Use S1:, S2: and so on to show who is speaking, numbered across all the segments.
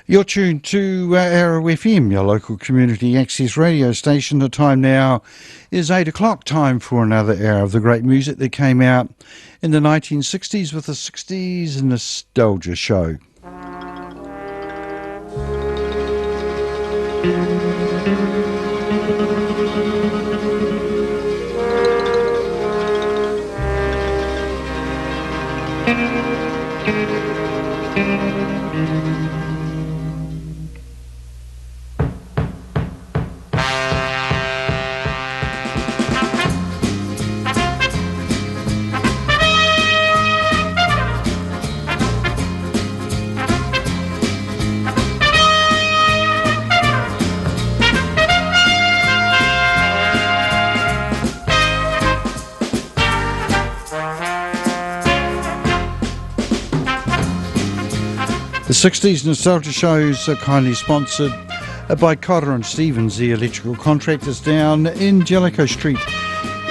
S1: You're tuned to Arrow FM, your local community access radio station. The time now is 8 o'clock, time for another hour of the great music that came out in the 1960s with the 60s Nostalgia Show. The 60s Nostalgia Shows are kindly sponsored by Cotter and Stevens, the electrical contractors down in Jellicoe Street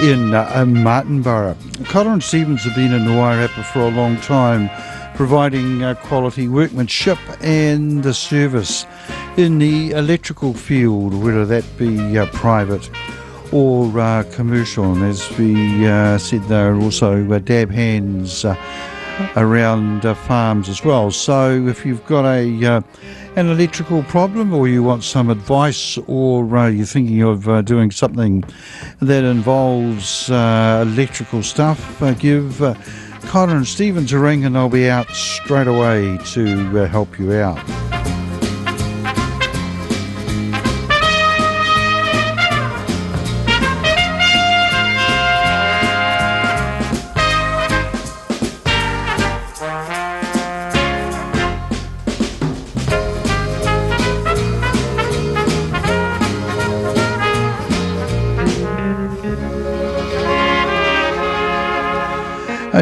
S1: in Martinborough. Cotter and Stevens have been in Wairarapa for a long time, providing quality workmanship and the service in the electrical field, whether that be private or commercial. And as we said, they're also dab hands around farms as well. So if you've got an electrical problem, or you want some advice, or you're thinking of doing something that involves electrical stuff, give Cotter and Stevens a ring and they'll be out straight away to help you out.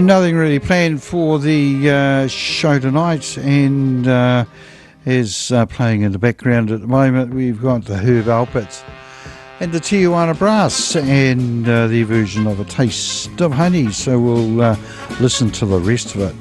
S1: Nothing really planned for the show tonight, and is playing in the background at the moment. We've got the Herb Alpert and the Tijuana Brass and their version of A Taste of Honey, so we'll listen to the rest of it.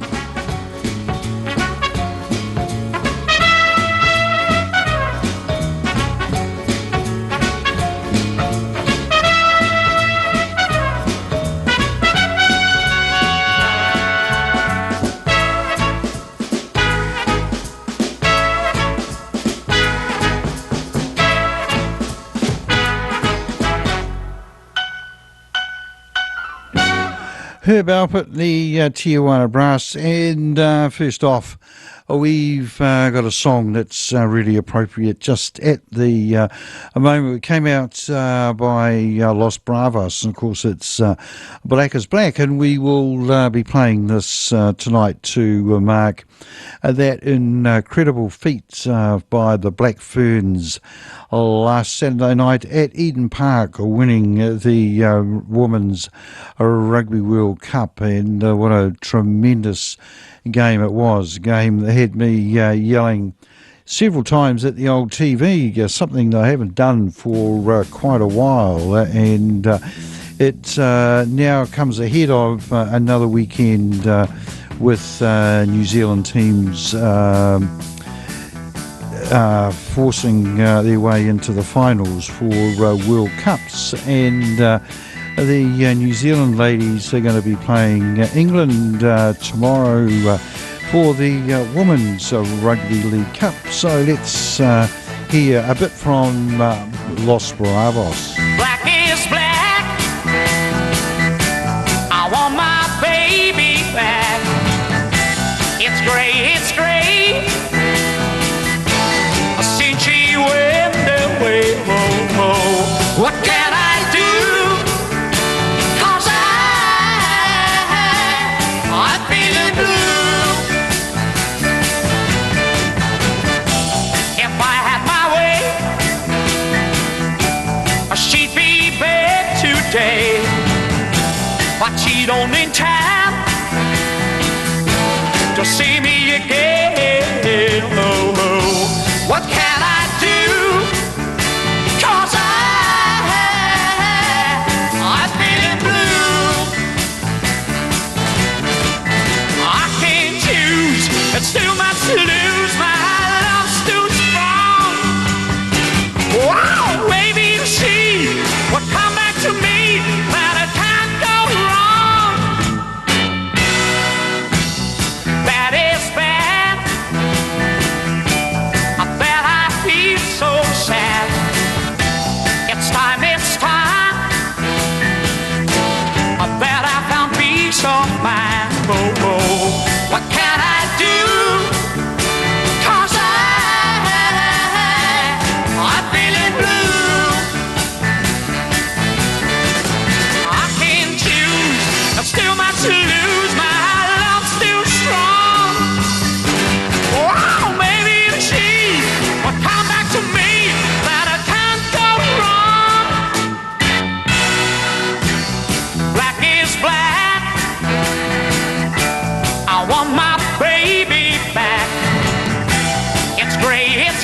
S1: Herb Alpert, the Tijuana Brass, and first off, we've got a song that's really appropriate just at the moment. It came out by Los Bravos, and of course it's Black is Black, and we will be playing this tonight to mark that incredible feat by the Black Ferns last Saturday night at Eden Park, winning the Women's Rugby World Cup, and what a tremendous game it was. A game that had me yelling several times at the old TV, something that I haven't done for quite a while, and it now comes ahead of another weekend with New Zealand teams forcing their way into the finals for World Cups, and the New Zealand ladies are going to be playing England tomorrow for the Women's Rugby League Cup. So let's hear a bit from Los Bravos.
S2: Black is black, I want my baby back. It's grey, since she went away. What can I do? 'Cause I'm feeling blue. If I had my way, she'd be back today, but she don't in time to see me again. What can I do? 'Cause I'm feeling blue. I can't choose, it's too much to lose. My love's too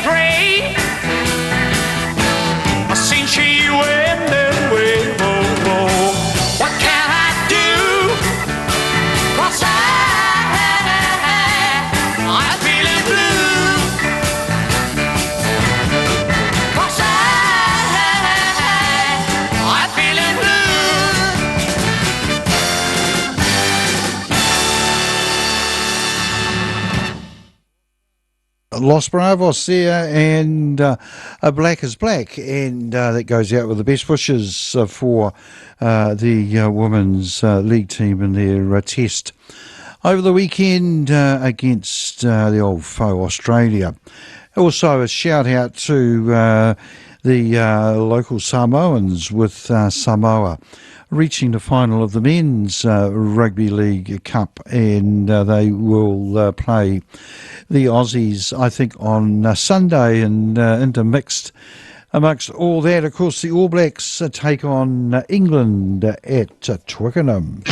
S2: gray. Since she went away, oh, oh. What can I do? 'Cause I'm feeling blue. 'Cause I'm feeling
S1: Los Bravos there, and Black is Black, and that goes out with the best wishes for the women's league team in their test over the weekend against the old foe Australia. Also a shout out to the local Samoans with Samoa reaching the final of the men's rugby league cup, and they will play the Aussies, I think, on Sunday, and intermixed amongst all that, of course, the All Blacks take on England at Twickenham.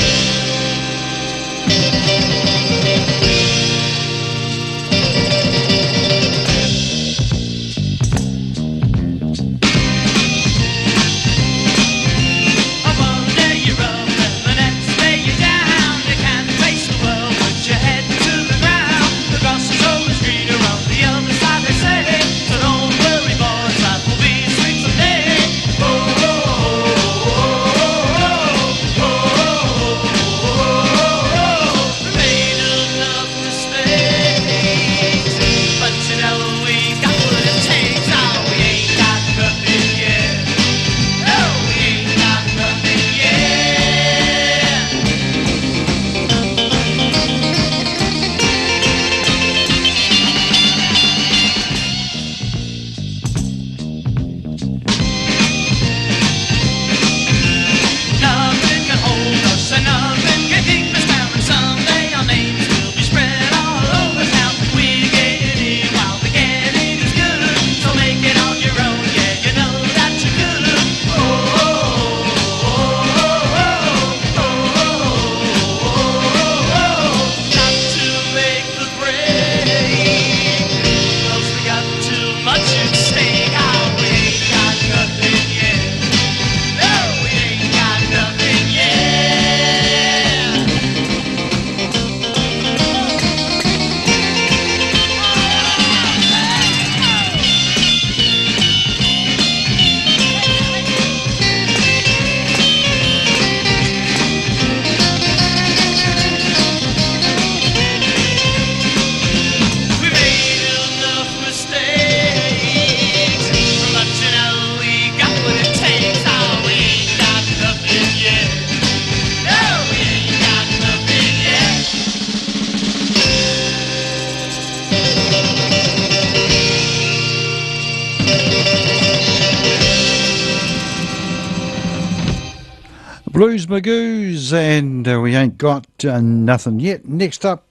S1: Blues Magoos, and we ain't got nothing yet. Next up,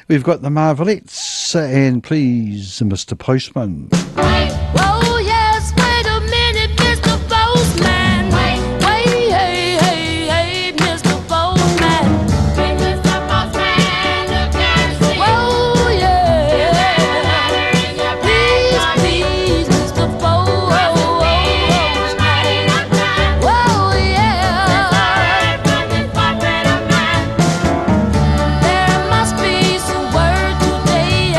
S1: we've got the Marvelettes, and please, Mr. Postman.
S3: Whoa, yes, wait a minute, Mr. Postman. Wait, hey, hey, hey, Mr. Postman. Mr. Postman, look and see. Whoa, yeah. Please, please, Mr. Postman. Whoa, yeah. There must be some word today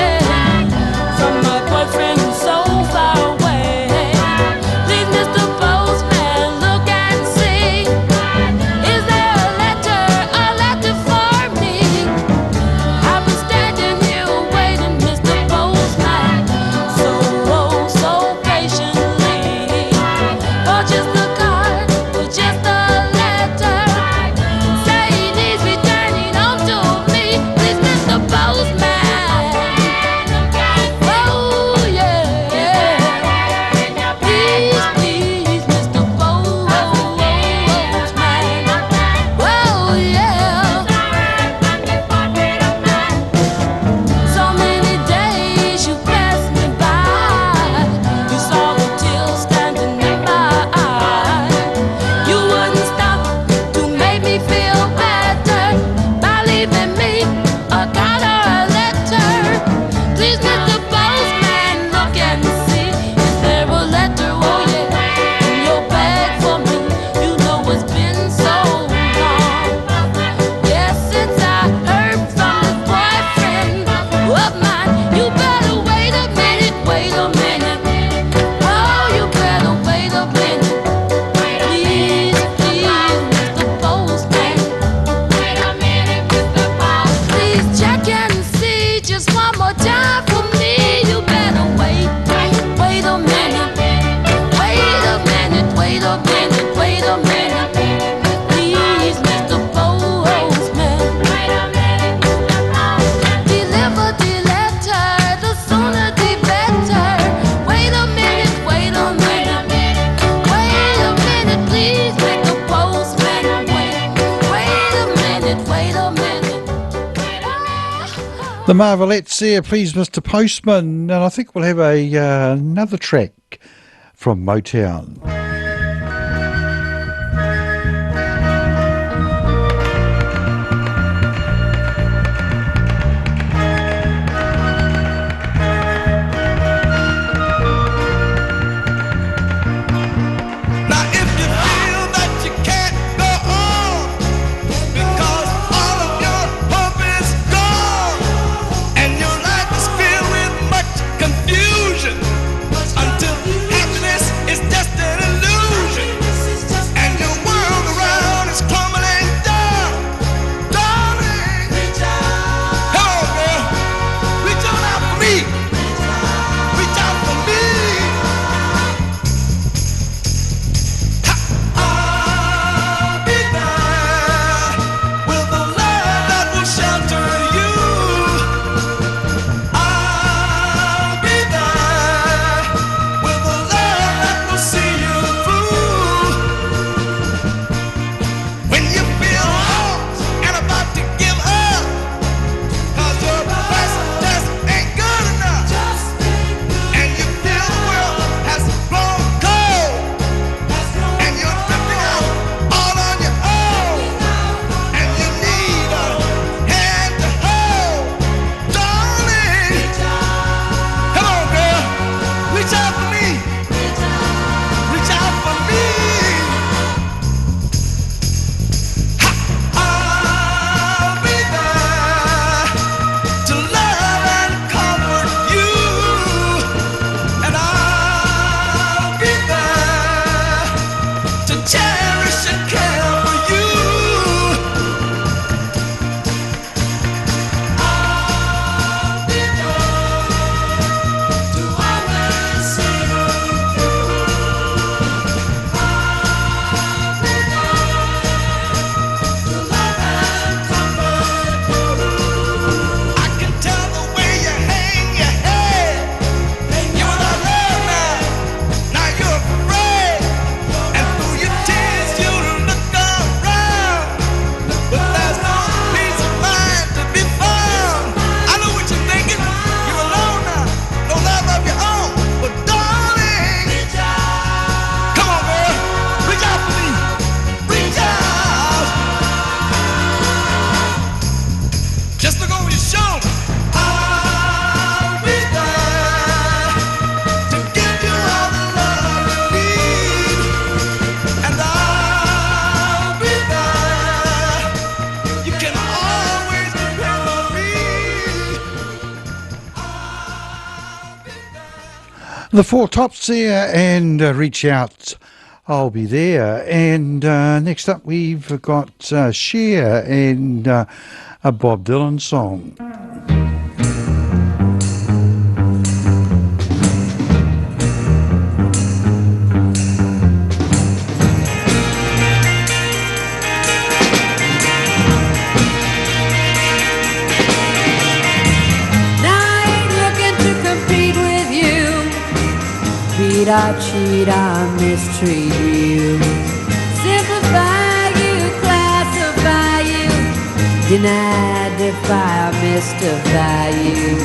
S3: from my boyfriend who's so far away. Please, Mr. Postman, look and see. Is there a letter for me? I've been standing here waiting, Mr. Postman, so patiently. For just a card, for just a letter. Say he needs returning home to me. Please, Mr. Postman. Oh, yeah. Please, please, Mr. Postman. Oh, yeah. So many days you passed me by. You saw the tears standing in my eyes. You wouldn't stop to make me feel better by leaving me a card or a letter. Please, Mr. Postman, look and see.
S1: The Marvelettes there, please, Mr. Postman. And I think we'll have another track from Motown. The Four Tops there, and Reach Out, I'll Be There. And next up we've got Cher and a Bob Dylan song.
S4: I cheat, I mistreat you, simplify you, classify you, deny, defy, or mystify you.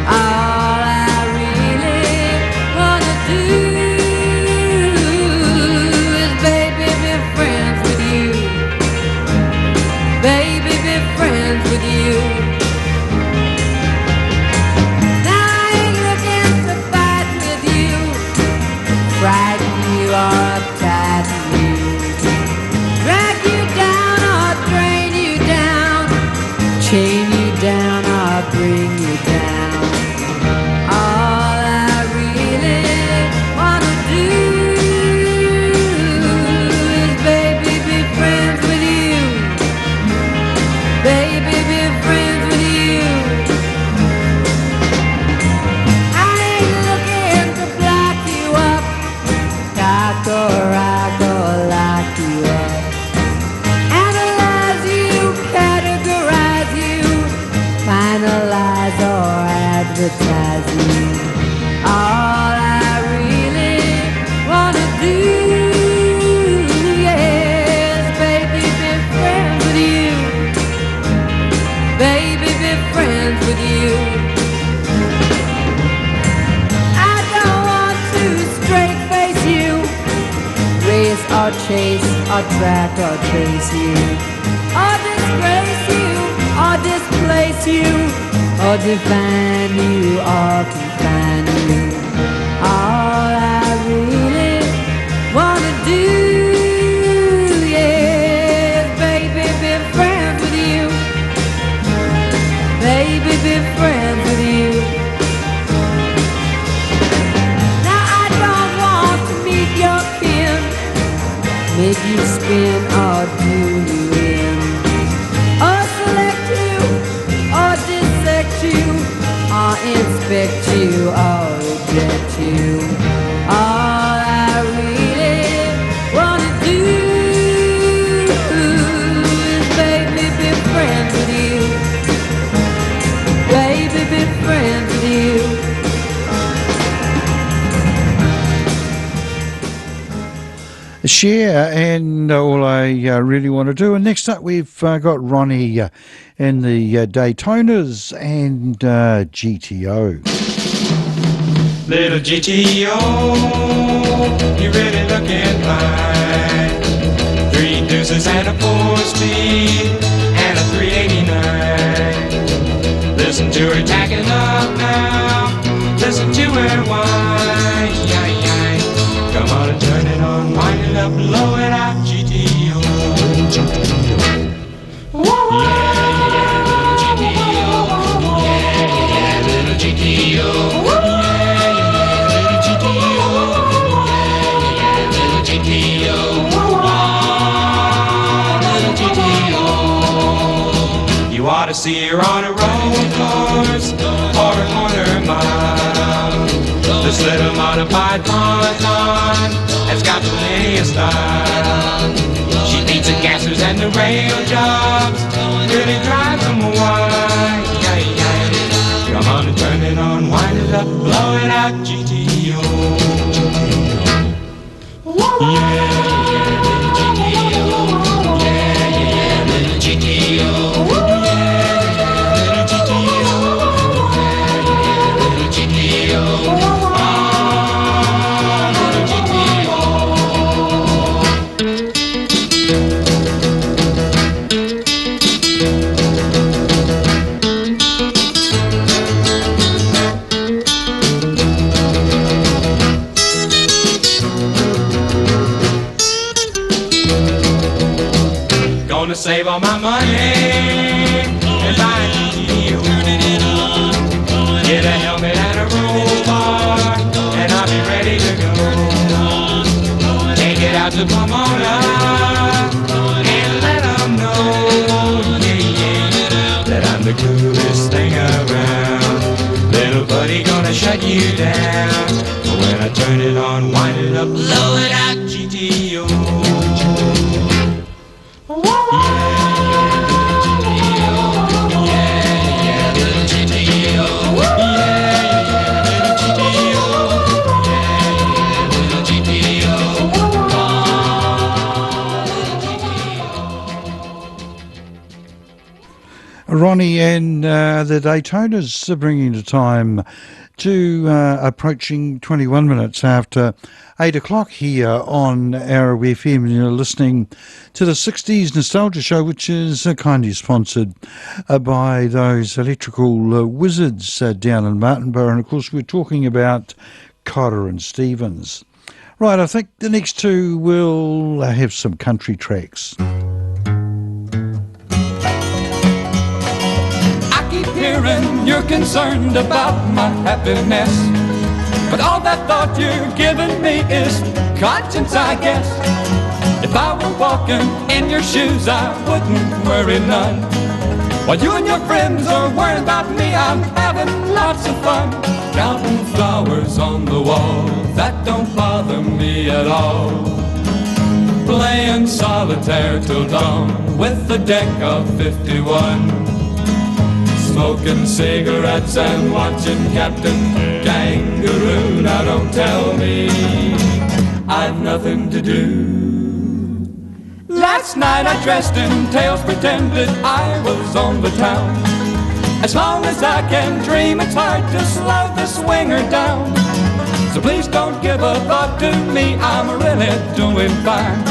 S4: All I really wanna do is, baby, be friends with you, baby, be friends with you. Frighten you or uptight you, drag you down or drain you down, chain you down or bring you down. track or trace you, or disgrace you, or displace you, or define you, or confine you. All I really wanna do, yeah, baby, be friends with you. Baby, be friends with you. Now I don't want to meet your kin, make you spin or do you in, or select you, or dissect you, or inspect you, or reject you. All I really wanna do is baby, be friends with you. Baby, be friends with you.
S1: Share and all I really want to do. And next up, we've got Ronnie in the Daytonas and GTO.
S5: Little GTO, you're really looking fine. 3 deuces and a 4-speed and a 389. Listen to her tacking up now. Listen to her whine. Come on and turn it on, wind it up, blow it out, GTO. Yeah, little GTO. You ought to see her on a road course or a corner mile. This little modified ponton has got plenty of style. She beats the gassers and the rail jobs, really drives them wild. Come on and turn it on, wind it up, blow it out, GTO. Gonna save all my money and buy a GTO. Get a helmet and a roll bar, and I'll be ready to go. Take it out to Pomona and let them know, that I'm the coolest thing around. Little buddy gonna shut you down. When I turn it on, wind it up, blow it out, GTO.
S1: Ronnie and the Daytonas are bringing the time to approaching 21 minutes after 8 o'clock here on Arrow FM. You're listening to the 60s Nostalgia Show, which is kindly sponsored by those electrical wizards down in Martinborough. And of course, we're talking about Cotter and Stevens. Right, I think the next two will have some country tracks.
S6: Hearing you're concerned about my happiness, but all that thought you're giving me is conscience, I guess. If I were walking in your shoes, I wouldn't worry none. While you and your friends are worrying about me, I'm having lots of fun. Counting flowers on the wall, that don't bother me at all. Playing solitaire till dawn with a deck of 51. Smoking cigarettes and watching Captain Kangaroo. Now don't tell me I've nothing to do. Last night I dressed in tails, pretended I was on the town. As long as I can dream, it's hard to slow the swinger down. So please don't give a thought to me, I'm really doing fine.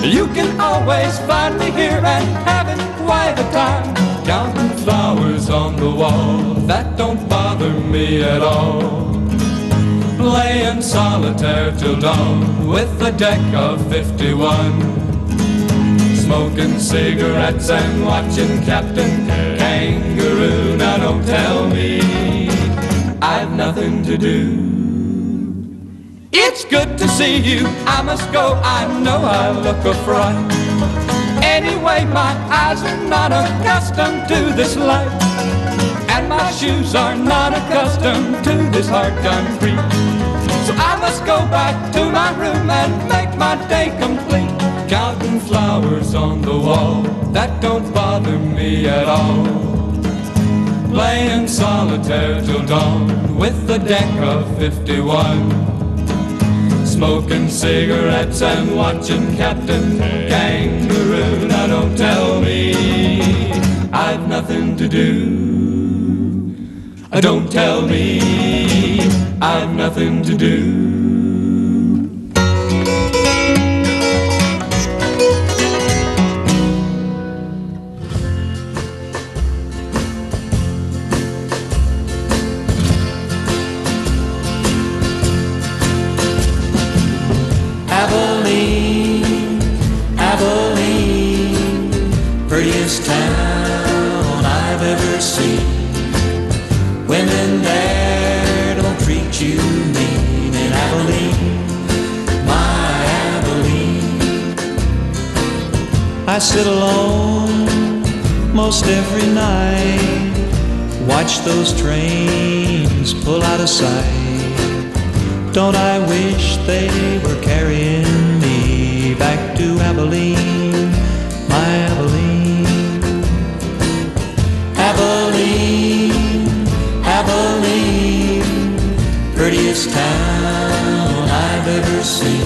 S6: You can always find me here and having quite a time, counting flowers on the wall. That don't bother me at all. Playing solitaire till dawn with a deck of 51. Smoking cigarettes and watching Captain Kangaroo. Now don't tell me I've nothing to do. It's good to see you, I must go, I know I look a fright. Anyway, my eyes are not accustomed to this light, and my shoes are not accustomed to this hard concrete. So I must go back to my room and make my day complete. Counting flowers on the wall, that don't bother me at all. Playing solitaire till dawn with a deck of 51. Smoking cigarettes and watching Captain Kangaroo. Now don't tell me I've nothing to do. Don't tell me I've nothing to do.
S7: Prettiest town I've ever seen. Women there don't treat you mean. In Abilene, my Abilene, I sit alone most every night, watch those trains pull out of sight. Don't I wish they were carrying me back to Abilene, my Abilene. Abilene, Abilene, prettiest town I've ever seen.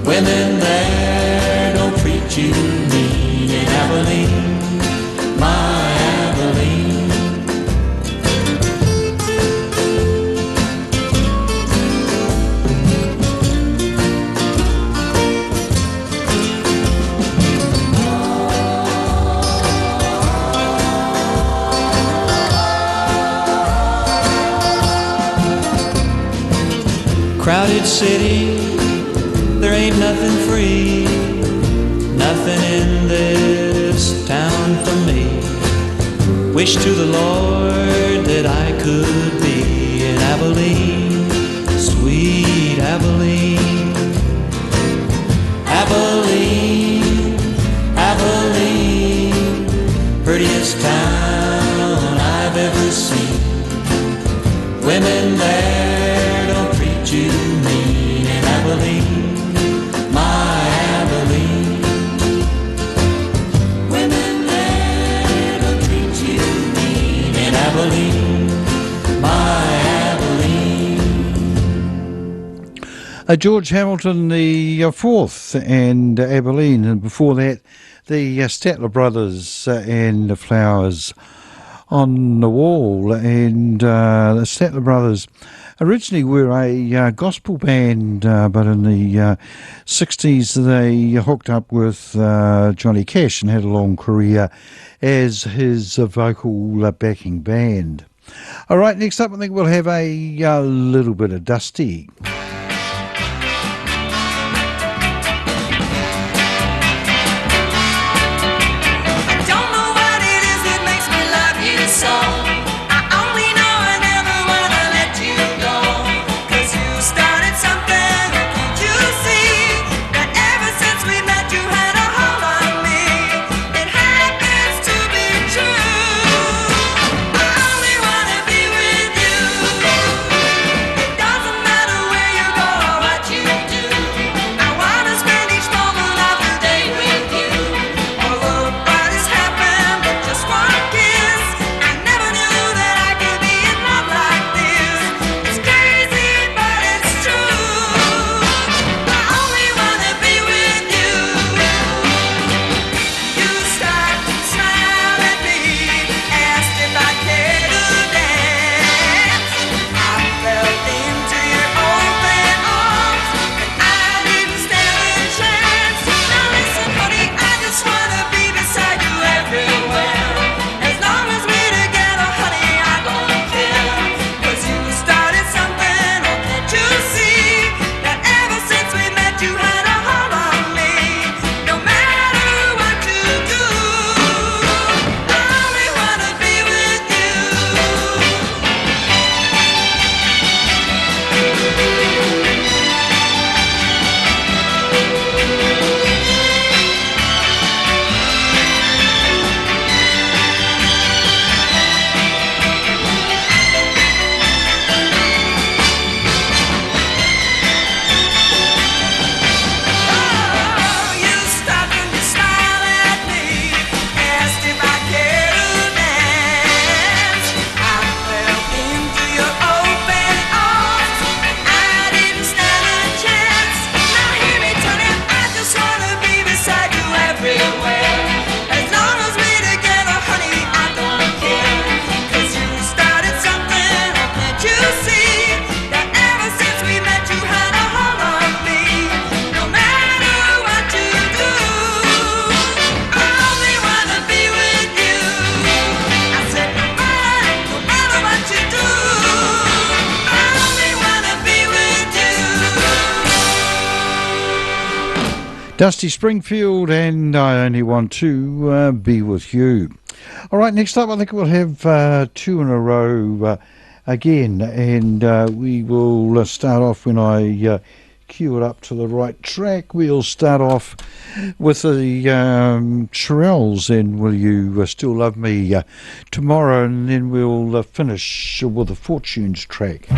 S7: Women there don't treat you mean. In Abilene, my Abilene. Crowded city, there ain't nothing free, nothing in this town for me. Wish to the Lord that I could be in Abilene, sweet Abilene. Abilene, Abilene, prettiest town I've ever seen. Women there don't treat you mean. In Abilene, my Abilene. Women there don't treat you mean. In Abilene, my Abilene.
S1: George Hamilton the fourth and Abilene, and before that the Statler Brothers and the Flowers on the Wall. And the Statler Brothers originally were a gospel band, but in the 60s they hooked up with Johnny Cash and had a long career as his vocal backing band. All right, next up I think we'll have a little bit of Dusty.
S8: Doesn't matter where
S1: Dusty Springfield, and I Only Want to Be With You. All right, next up I think we'll have two in a row again, and we will start off when I cue it up to the right track. We'll start off with the Shirelles and Will You Still Love Me tomorrow, and then we'll finish with the Fortunes track.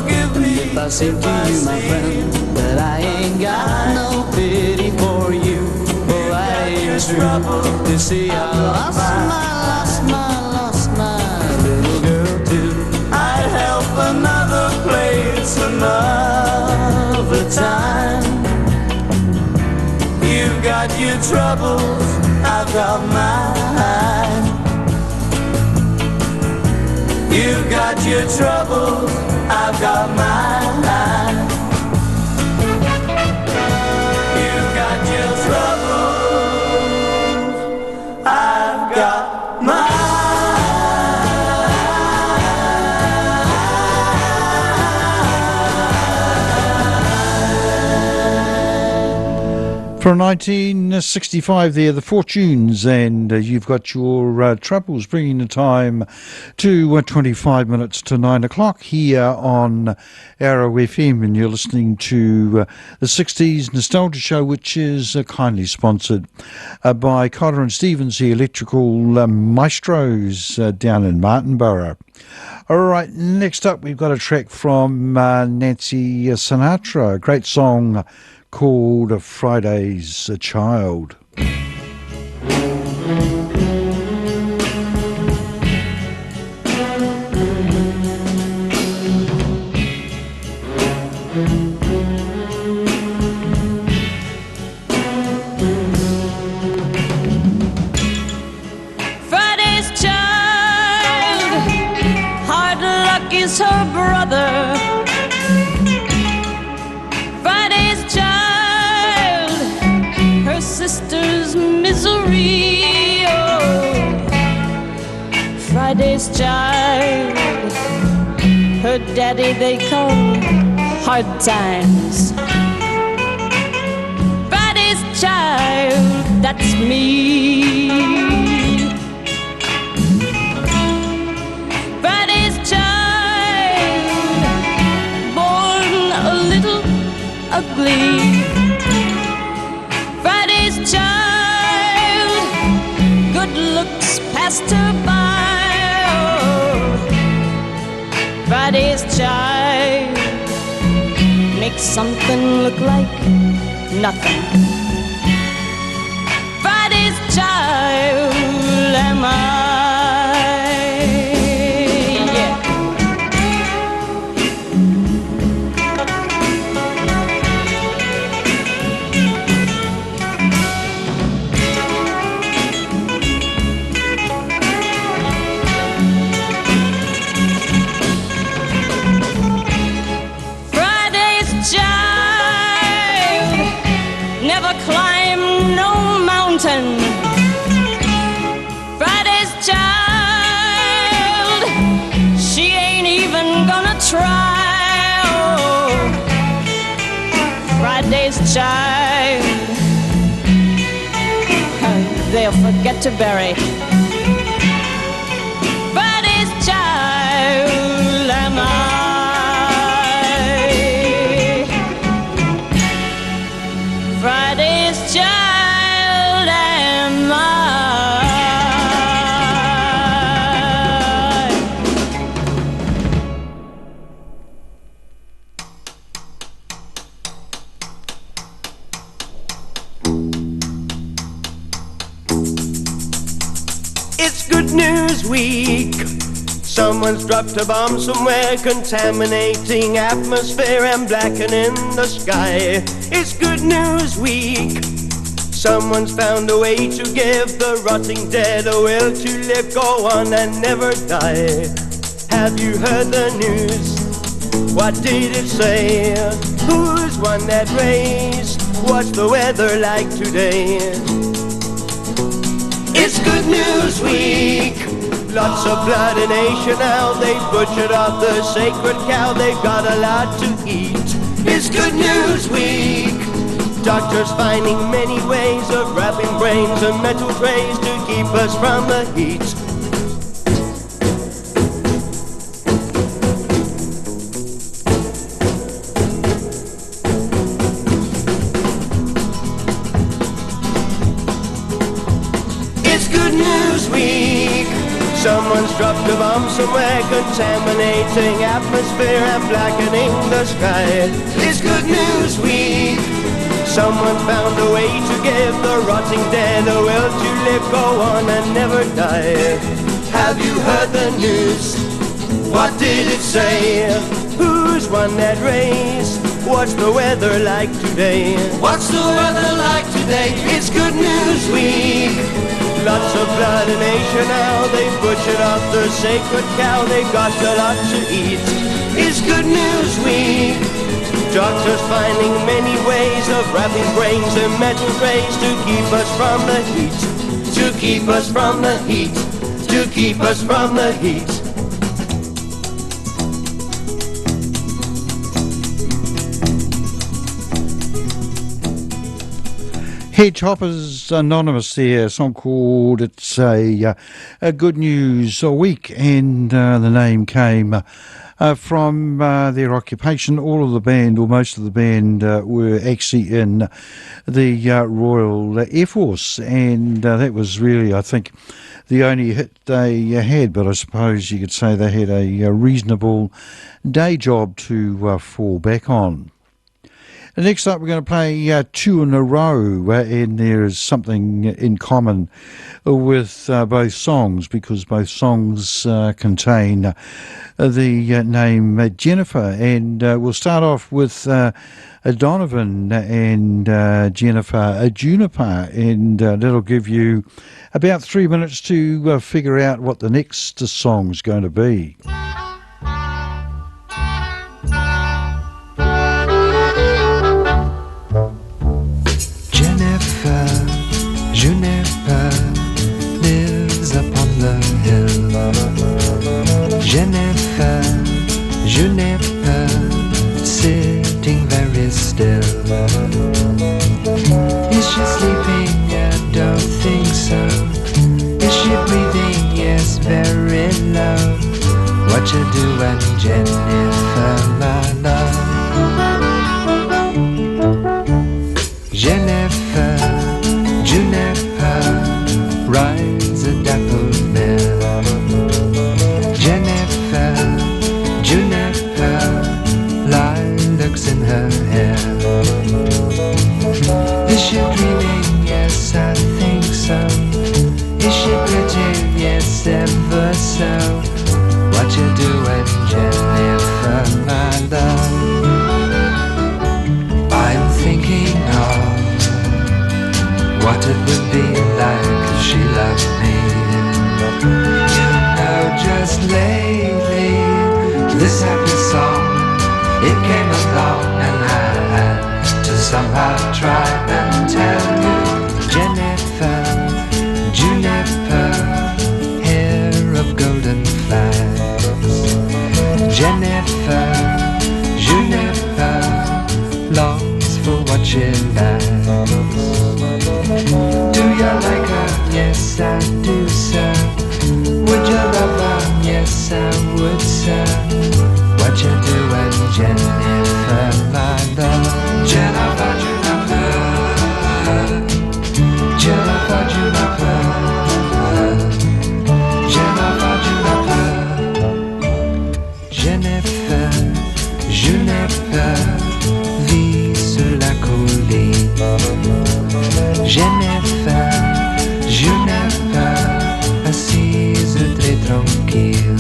S7: forgive me if I say to you, my friend, that I ain't got no pity for you. Oh, I ain't trouble to see I lost my little girl too. I'd help another place another time. You've got your troubles, I've got mine. You've got your troubles, I've got mine. You've got your troubles, I've got mine.
S1: From 1965 there, the Fortunes, and you've got your troubles, bringing the time to 25 minutes to 9 o'clock here on Arrow FM, and you're listening to the 60s Nostalgia Show, which is kindly sponsored by Cotter and Stevens, the electrical maestros down in Martinborough. All right, next up we've got a track from Nancy Sinatra, a great song called Friday's Child.
S3: Friday's child, hard luck is her brother. Friday's child, her sister's misery. Oh, Friday's child, her daddy they call hard times. Friday's child, that's me. Friday's child, born a little ugly. Friday's child, good looks passed her by. Oh, Friday's child makes something look like nothing. Friday's child am I. Yeah. Friday's child never climbed no mountain. Friday's child, she ain't even gonna try. Oh, Friday's child, they'll forget to bury. Friday's child am I. Friday's child am I.
S8: It's Good News Week. Someone's dropped a bomb somewhere, contaminating atmosphere and blackening the sky. It's Good News Week. Someone's found a way to give the rotting dead a will to live, go on and never die. Have you heard the news? What did it say? Who's won that race? What's the weather like today? It's Good News Week. Lots of blood in Asia now. They butchered off the sacred cow. They've got a lot to eat. It's Good News Week. Doctors finding many ways of wrapping brains in metal trays to keep us from the heat. It's Good News Week. Someone's dropped a bomb somewhere, contaminating atmosphere and blackening the sky. It's Good News Week. Someone found a way to give the rotting dead a will to live, go on and never die. Have you heard the news? What did it say? Who's won that race? What's the weather like today? What's the weather like today? It's Good News Week. Lots of blood in Asia now. They butchered up the sacred cow. They got a lot to eat. It's Good News Week. Doctors finding many ways of wrapping brains in metal trays to keep us from the heat. To keep us from the heat. To keep us from the heat.
S1: Hedgehoppers Anonymous there, a song called It's a Good News Week, and the name came from their occupation. All of the band, or most of the band, were actually in the Royal Air Force, and that was really, I think, the only hit they had, but I suppose you could say they had a reasonable day job to fall back on. Next up, we're going to play two in a row, and there is something in common with both songs, because both songs contain the name Jennifer. And we'll start off with Donovan and Jennifer Juniper, and that'll give you about 3 minutes to figure out what the next song's going to be.
S9: Juniper lives upon the hill. Jennifer, Juniper, sitting very still. Is she sleeping? I don't think so. Is she breathing? Yes, very low. What you doing, Jennifer, my love? Jennifer, Juniper rides a dappled mare. Jennifer, Juniper, lilacs in her hair. Is she dreaming? Yes, I think so. Is she pretty? Yes, ever so. What you doing, Jennifer, my love? I'm thinking of what it would be like if she loved me. You know, just lately, this happy song, it came along, and I had to somehow try and tell you. Jennifer, Juniper, hair of golden flags. Jennifer, Juniper, longs for what she lacks. Do you like her? Yes, I do, sir. Would you love her? Yes, I would, sir. What you doing, Jennifer, my love? Jennifer, Juniper, Jennifer, Juniper, Jennifer, Juniper, Jennifer, Juniper vit sur la colline. Jennifer, Juniper, assise très tranquille.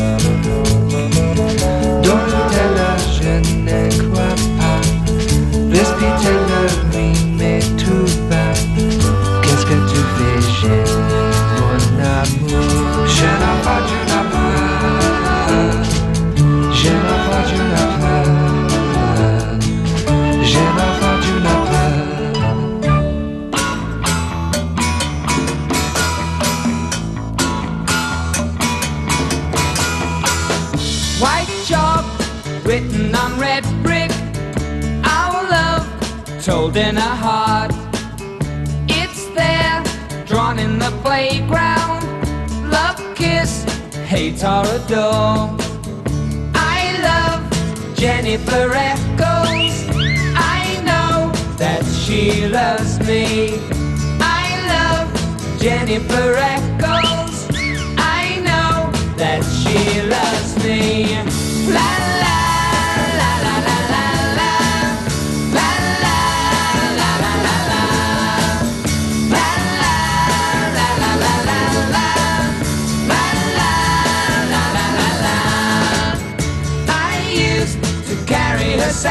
S9: Don't tell her je ne crois pas. Respire-le, lui, mais tout bas. Qu'est-ce que tu fais, Jenny, mon amour? Jennifer, Juniper, Jennifer, Juniper, Jennifer, Juniper.
S3: White chalk written on red brick, our love told in a heart. It's there, drawn in the playground. Love, kiss, hate or adore. I love Jennifer echoes. I know that she loves me. I love Jennifer echoes. I know that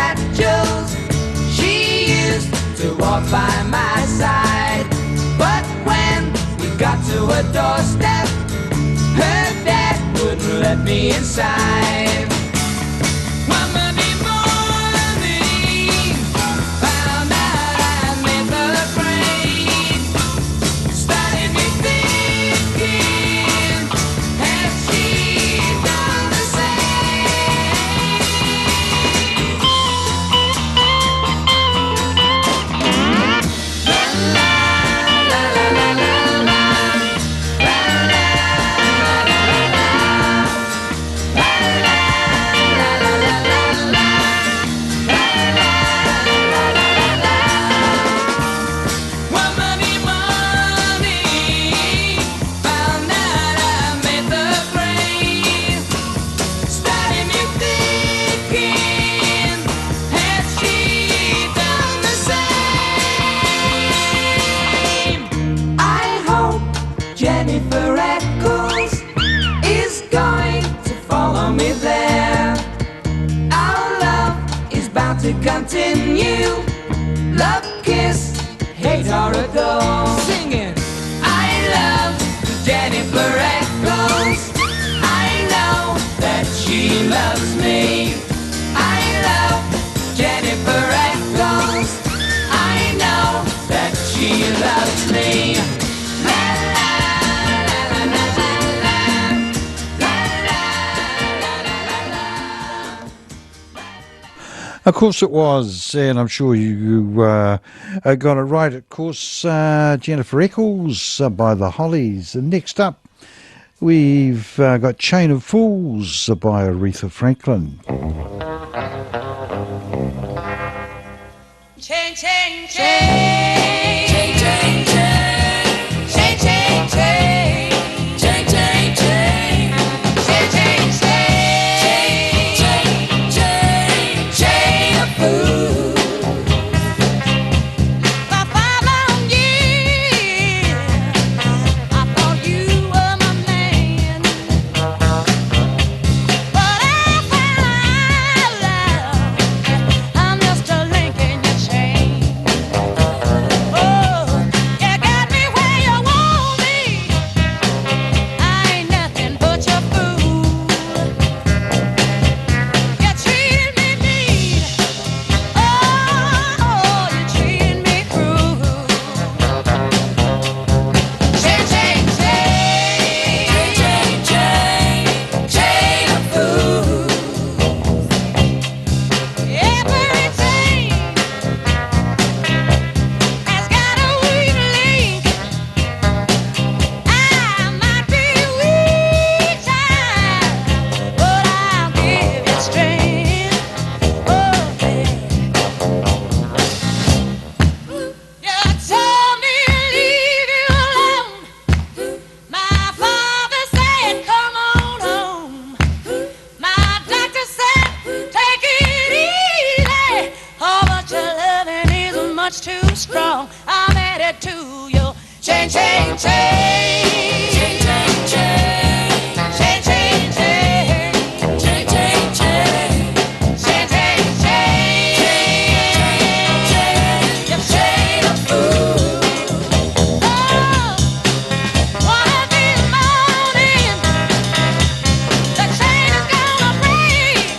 S7: at Joe's. She used to walk by my side, but when we got to her doorstep, her dad wouldn't let me inside. One Monday morning, found out I made the grade. Started me thinking, has she done the same? La la la la la la la. Jennifer Eccles is going to follow me there. Our love is bound to continue. Love, kiss, hate or adore. Singing, I love Jennifer Eccles. I know that she loves me. I love Jennifer Eccles. I know that she loves me.
S1: Of course it was, and I'm sure you got it right. Of course, Jennifer Eccles by the Hollies. And next up, we've got Chain of Fools by Aretha Franklin.
S3: Chain, chain, chain, chain, chain, chain, chain, chain, chain, chain, chain, chain, chain, chain, chain, chain, chain of fools. For 5 long years, I thought you were my man, but I found out I'm just a link in your chain. Oh, you got me where you want me. I ain't nothing but your fool. You treated me mean. Oh, you treated me cruel. Chain, chain, chain, chain, chain, chain of fools. Every chain has got a weak link. I might be weak, child, but I'll give you strength. Oh, you told me to leave you alone. My father said, come on home. My doctor said, take it easy. Oh, but your loving is much too strong. I'm headed to you. Chain, chain, chain, chain, chain, chain, chain, chain, chain, chain, chain, chain, chain, chain, chain, your chain of fools. Oh, one of these mornings, the chain is gonna break.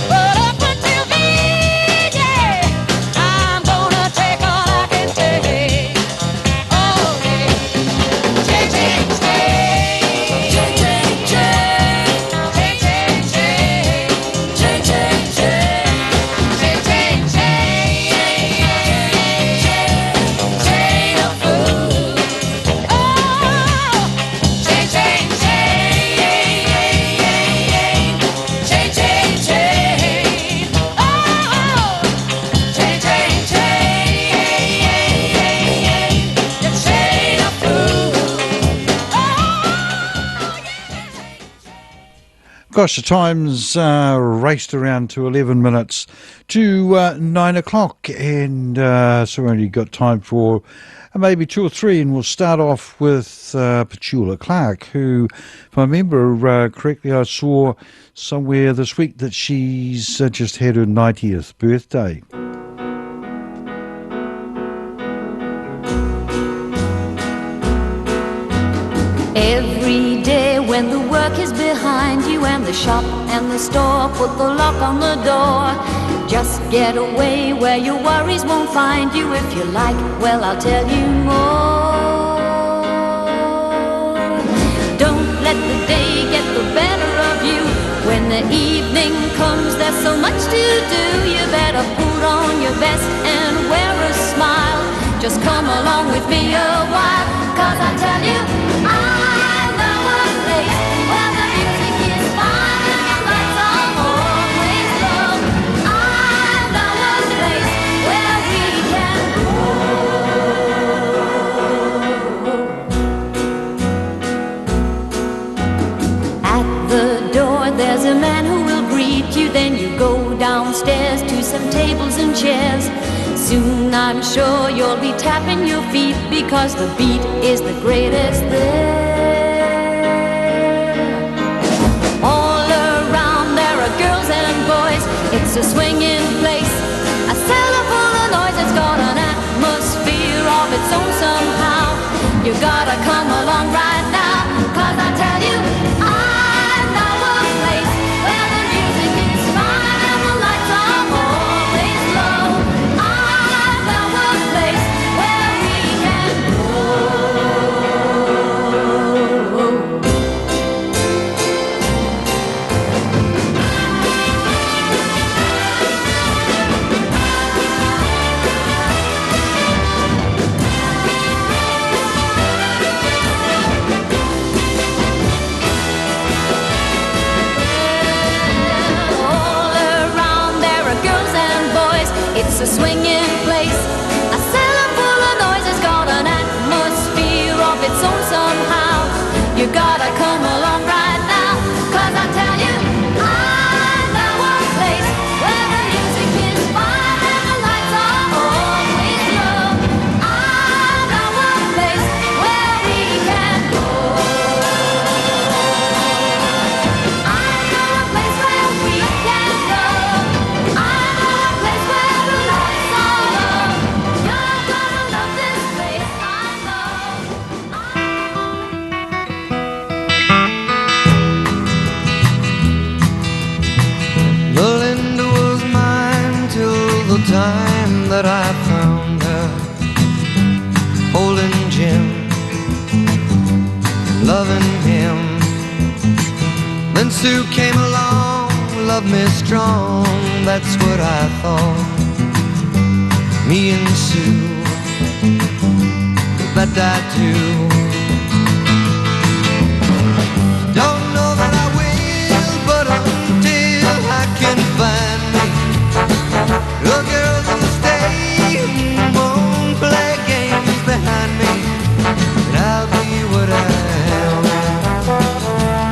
S3: But up until then, yeah, I'm gonna take all I can take. Oh, yeah.
S1: Gosh, the time's raced around to 11 minutes to 9 o'clock, and so we only got time for maybe 2 or 3, and we'll start off with Petula Clark, who, if I remember correctly, I saw somewhere this week that she's just had her 90th birthday.
S3: Every day when the work is behind you and the shop and the store put the lock on the door, just get away where your worries won't find you. If you like, well, I'll tell you more. Don't let the day get the better of you. When the evening comes, there's so much to do. You better put on your best and wear a smile. Just come along with me a while, 'cause I tell you, I know a place where the music is fine and the lights are always low. I know a place where we can go. At the door there's a man who will greet you. Then you go downstairs to some tables and chairs. Soon I'm sure you'll be tapping your feet, because the beat is the greatest there. All around there are girls and boys. It's a swinging place, a cellar full of noise. It's got an atmosphere of its own somehow. You gotta come along right now, 'cause I tell you, I know a place where the music is fine and the lights are always low. It's a swinging place, a cellar full of noise. It's got an atmosphere of its own somehow. You gotta come along right now, 'cause I tell you, I know a place where the music is fine and the lights are always low. I know a place where we can go. I know a place where we can go. I know a place where the lights are low. You're gonna love this place, I know.
S9: Melinda was mine till the time that I found her holding Jim, loving him. Then Sue came along, loved me strong, that's what I thought. Me and Sue, that I do. Don't know that I will, but until I can find me a girl that'll stay and won't play games behind me, and I'll be what I am,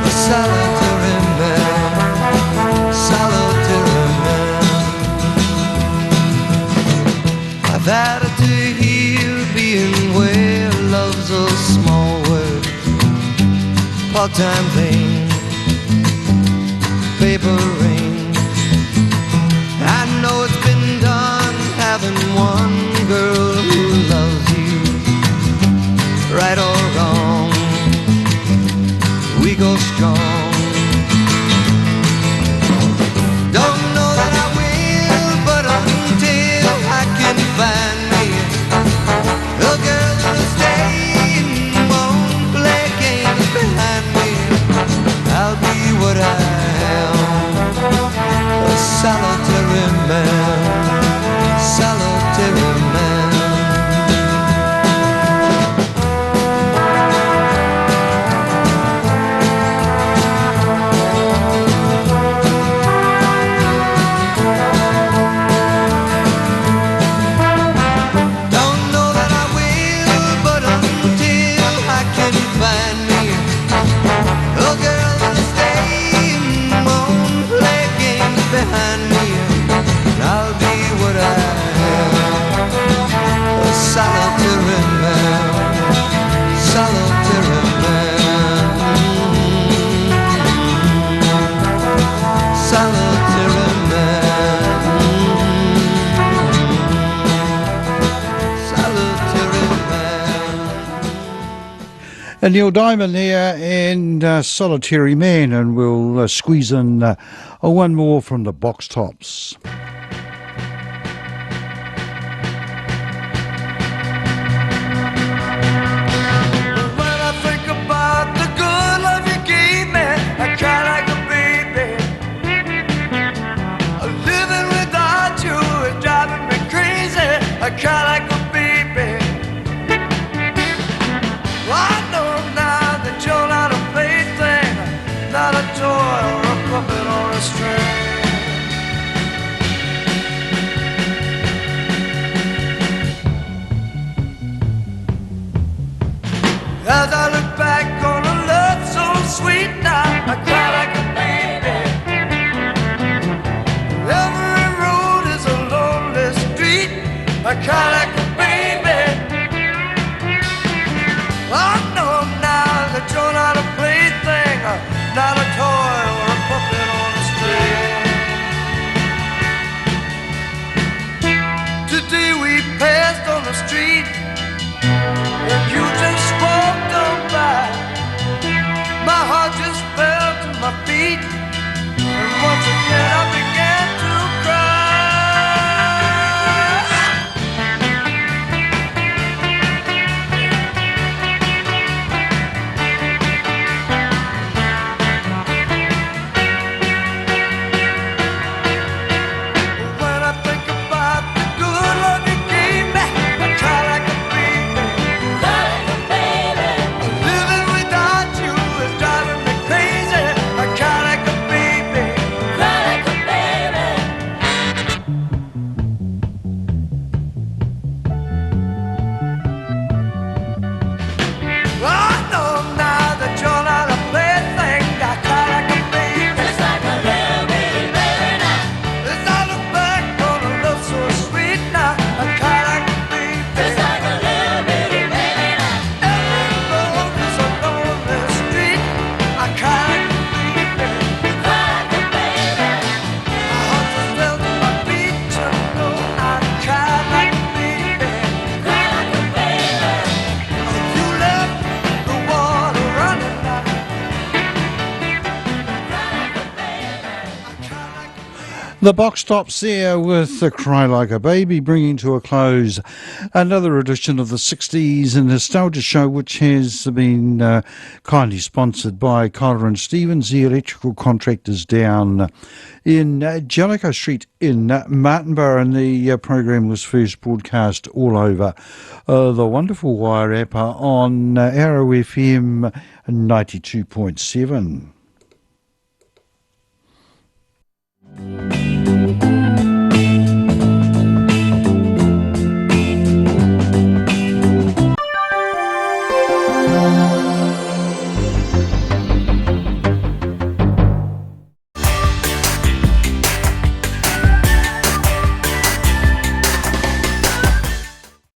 S9: a solitary man, solitary man. I've had it to hear being where love's a small word, part-time thing, paper ring. I know it's been done having one girl who loves you, right or wrong, we go strong. Don't know that I will, but until I can find me a girl that'll stay and won't play games behind me, I'll be what I am,
S1: And Neil Diamond there and Solitary Man, and we'll squeeze in one more from the Box Tops.
S10: As I look back on a love so sweet now, I cry like a baby. Every road is a lonely street, I cry like a baby. I know now that you're not a plaything, not a toy or a puppet on a string. Today we passed on the street, and you just walked on by. My heart just fell to my feet, and once again I began to cry. When I think about the good love you gave me, I cry like a baby. Living without you is driving me crazy. I cry like a baby. I know now that you're not a plaything. I cry like a baby. Just like a little bitty baby now. As I look back on a love so sweet now, I cry like a baby. Just like a little bitty baby now. Every road is a lonely street. I cry like a baby. Cry like a baby. My heart just fell to my feet. You know I cry like a baby. Cry like a baby. You left the water running now.
S1: The Box Tops there with the Cry Like a Baby, bringing to a close another edition of the 60s and Nostalgia Show, which has been kindly sponsored by Collar and Stevens, the electrical contractors down in Jellicoe Street in Martinborough. And the program was first broadcast all over the wonderful Wairarapa on Arrow FM 92.7.